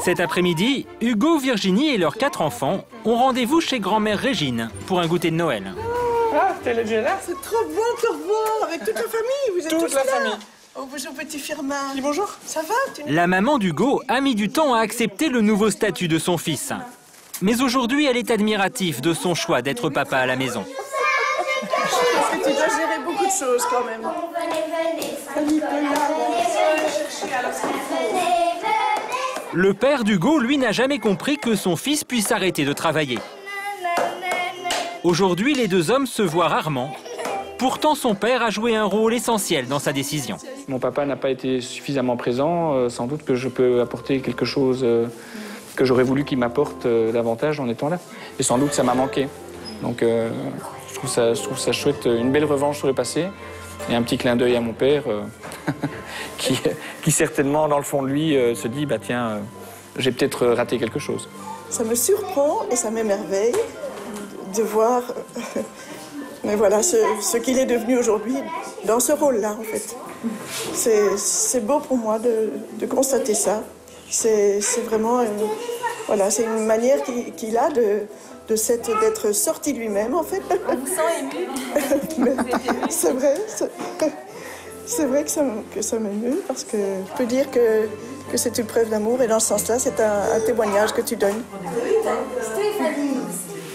Cet après-midi, Hugo, Virginie et leurs 4 enfants ont rendez-vous chez grand-mère Régine pour un goûter de Noël. Ah, t'es déjà là? C'est trop bon de te revoir avec toute la famille. Vous êtes toute tous la là. famille. Oh, bonjour petit Firmin. Dis bonjour. Ça va? La maman d'Hugo a mis du temps à accepter le nouveau statut de son fils. Mais aujourd'hui, elle est admirative de son choix d'être papa à la maison. Parce que tu dois gérer beaucoup de choses quand même. Le père d'Hugo, lui, n'a jamais compris que son fils puisse arrêter de travailler. Aujourd'hui, les 2 hommes se voient rarement. Pourtant, son père a joué un rôle essentiel dans sa décision. Mon papa n'a pas été suffisamment présent. Sans doute que je peux apporter quelque chose que j'aurais voulu qu'il m'apporte davantage en étant là. Et sans doute que ça m'a manqué. Donc je trouve ça chouette, une belle revanche sur le passé. Et un petit clin d'œil à mon père qui certainement, dans le fond de lui, se dit bah tiens, j'ai peut-être raté quelque chose. Ça me surprend et ça m'émerveille de voir mais voilà, ce qu'il est devenu aujourd'hui dans ce rôle-là, en fait. C'est beau pour moi de constater ça. C'est vraiment voilà, c'est une manière qu'il a d'être sorti de lui-même, en fait. On vous sent ému. C'est vrai. C'est vrai que ça m'émeut, parce que je peux dire que c'est une preuve d'amour, et dans ce sens-là, c'est un témoignage que tu donnes.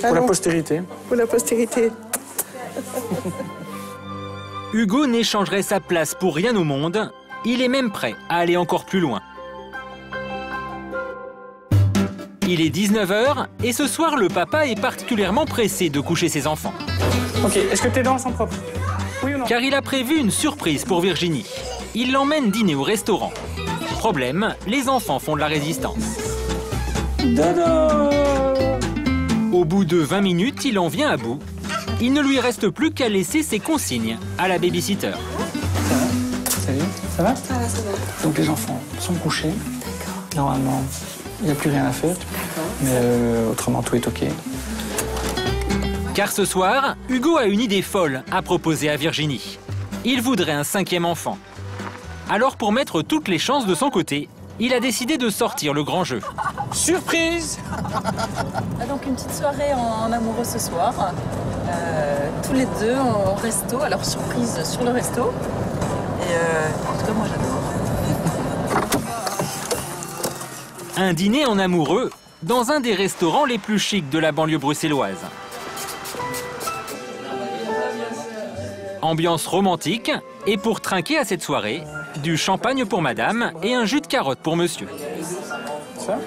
Pour la postérité. Pour la postérité. Hugo n'échangerait sa place pour rien au monde. Il est même prêt à aller encore plus loin. Il est 19h et ce soir, le papa est particulièrement pressé de coucher ses enfants. Ok, est-ce que tes dents sont propres? Oui ou non? Car il a prévu une surprise pour Virginie. Il l'emmène dîner au restaurant. Problème, les enfants font de la résistance. Dodo! Au bout de 20 minutes, il en vient à bout. Il ne lui reste plus qu'à laisser ses consignes à la babysitter. Salut, ça va? Ça va, ça va. Donc les enfants sont couchés. D'accord. Normalement, il n'y a plus rien à faire. Mais autrement, tout est OK. Car ce soir, Hugo a une idée folle à proposer à Virginie. Il voudrait un 5e enfant. Alors pour mettre toutes les chances de son côté, il a décidé de sortir le grand jeu. Surprise! Donc une petite soirée en amoureux ce soir. Tous les 2 en resto, alors surprise sur le resto. Et en tout cas, moi j'adore. Un dîner en amoureux dans un des restaurants les plus chics de la banlieue bruxelloise. Ambiance romantique, et pour trinquer à cette soirée, du champagne pour madame et un jus de carotte pour monsieur. Ça?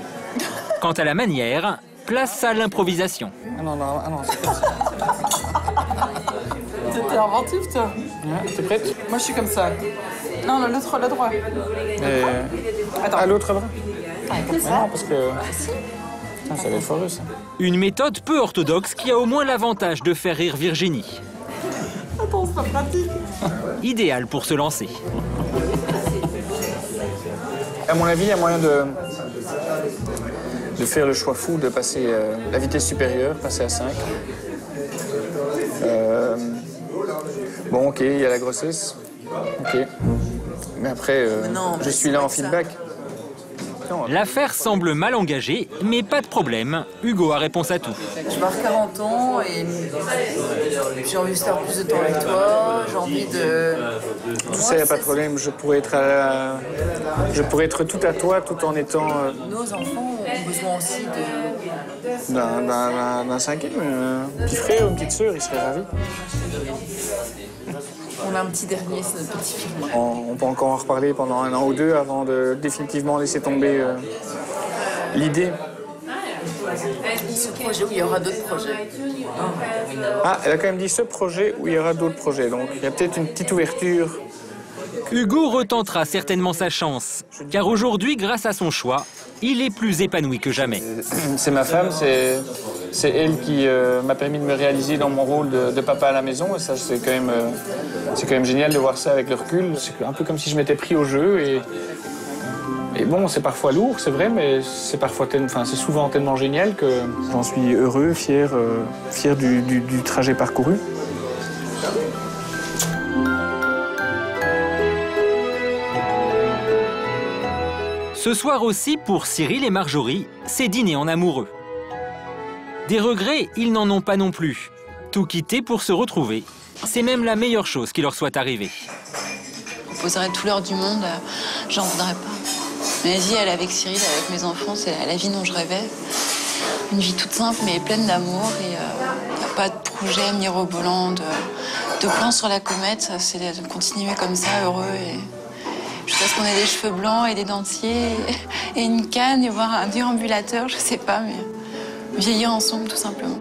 Quant à la manière, place à l'improvisation. Ah non, c'est comme ça. T'es inventif, toi. Ouais, t'es prête? Moi, je suis comme ça. Non, l'autre, le droit. Attends. À l'autre bras? Comme ça. Non, parce que... Ah, ça va être foireux, ça. Une méthode peu orthodoxe qui a au moins l'avantage de faire rire Virginie. Attends, c'est pas pratique. Idéal pour se lancer. À mon avis, il y a moyen de faire le choix fou, de passer la vitesse supérieure, passer à 5. Bon, ok, il y a la grossesse. Ok. Mais après, je suis là en feedback. L'affaire semble mal engagée, mais pas de problème. Hugo a réponse à tout. Je vais avoir 40 ans et j'ai envie de faire plus de temps avec toi. J'ai envie de... Tout ça, il n'y a pas de problème. Je pourrais être tout à toi tout en étant... Nos enfants ont besoin aussi de... d'un cinquième. Un petit frère ou une petite sœur, ils seraient ravis. On a un petit dernier, c'est notre petit film. On peut encore en reparler pendant 1 an ou 2 avant de définitivement laisser tomber l'idée. Ce projet où il y aura d'autres projets. Ah, elle a quand même dit ce projet où il y aura d'autres projets. Donc il y a peut-être une petite ouverture. Hugo retentera certainement sa chance, car aujourd'hui, grâce à son choix, il est plus épanoui que jamais. C'est ma femme, c'est elle qui m'a permis de me réaliser dans mon rôle de papa à la maison. Et ça, c'est quand même génial de voir ça avec le recul. C'est un peu comme si je m'étais pris au jeu. Et bon, c'est parfois lourd, c'est vrai, mais c'est souvent tellement génial que j'en suis heureux, fier du trajet parcouru. Ce soir aussi, pour Cyril et Marjorie, c'est dîner en amoureux. Des regrets, ils n'en ont pas non plus. Tout quitter pour se retrouver, c'est même la meilleure chose qui leur soit arrivée. Je proposerais tout l'heure du monde, j'en voudrais pas. Ma vie, elle, avec Cyril, avec mes enfants, c'est la vie dont je rêvais. Une vie toute simple, mais pleine d'amour. Et il n'y a pas de projet mirobolant, de plan sur la comète. C'est de continuer comme ça, heureux. Et jusqu'à ce qu'on ait des cheveux blancs et des dentiers et une canne et voir un déambulateur, je sais pas, mais vieillir ensemble, tout simplement.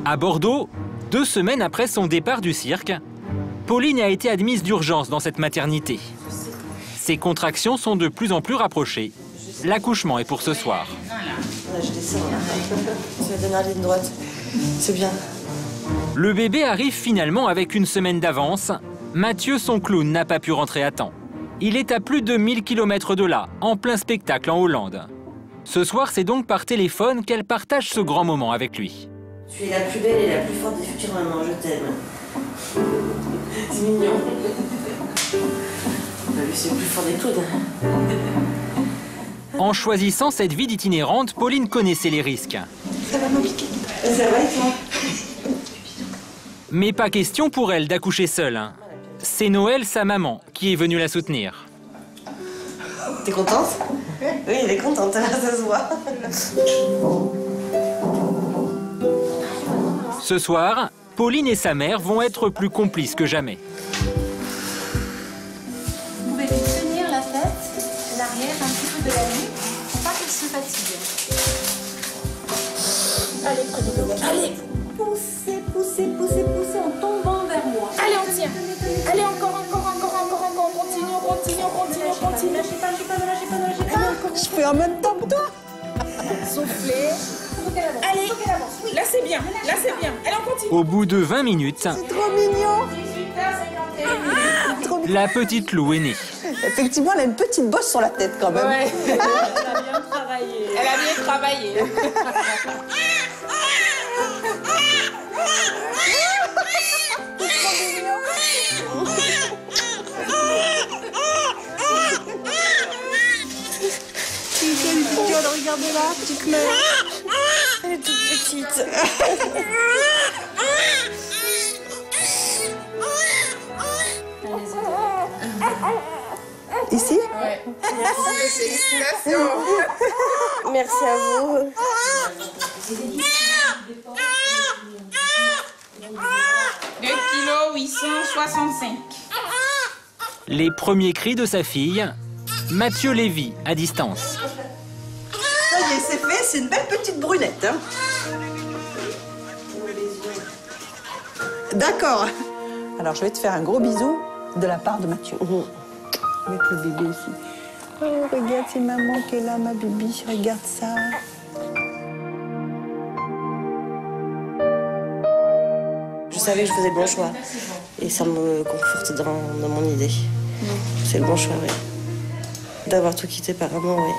À Bordeaux, 2 semaines après son départ du cirque, Pauline a été admise d'urgence dans cette maternité. Ses contractions sont de plus en plus rapprochées. L'accouchement est pour ce soir. Je descends. C'est la dernière ligne droite. C'est bien. Le bébé arrive finalement avec une semaine d'avance. Mathieu, son clown, n'a pas pu rentrer à temps. Il est à plus de 1000 km de là, en plein spectacle en Hollande. Ce soir, c'est donc par téléphone qu'elle partage ce grand moment avec lui. Tu es la plus belle et la plus forte des futures mamans, je t'aime. C'est mignon. C'est le plus fort des clowns. En choisissant cette vie d'itinérante, Pauline connaissait les risques. Ça va m'appliquer. Ça va et toi? Mais pas question pour elle d'accoucher seule. C'est Noël, sa maman, qui est venue la soutenir. T'es contente? Oui, elle est contente, ça se voit. Ce soir, Pauline et sa mère vont être plus complices que jamais. Vous pouvez lui tenir la tête, l'arrière, un petit peu de la nuque, pour pas qu'elle se fatigue. Allez, prenez le bébé. Allez, poussez, poussez, poussez, poussez en tombant vers moi. Allez, on tient. Allez, encore, continue. Ne lâchez pas. Je fais en même temps que toi. Soufflez. Allez, là c'est bien. Allez, on continue. Au bout de 20 minutes, C'est trop mignon. la petite Lou est née. Effectivement, elle a une petite bosse sur la tête quand même. Ouais. Elle a bien travaillé. Regardez là, petite mère. Elle est toute petite. Ici? Ouais. Félicitations. Merci à vous. 2 kg 865. Les premiers cris de sa fille, Mathieu Lévy, à distance. Ça y est, c'est fait, c'est une belle petite brunette. Hein. D'accord. Alors, je vais te faire un gros bisou de la part de Mathieu. Avec le bébé aussi. Oh, regarde, c'est maman qui est là, ma bibi, regarde ça. Je savais que je faisais le bon choix. Et ça me conforte dans mon idée. C'est le bon choix, oui. D'avoir tout quitté par amour, oui.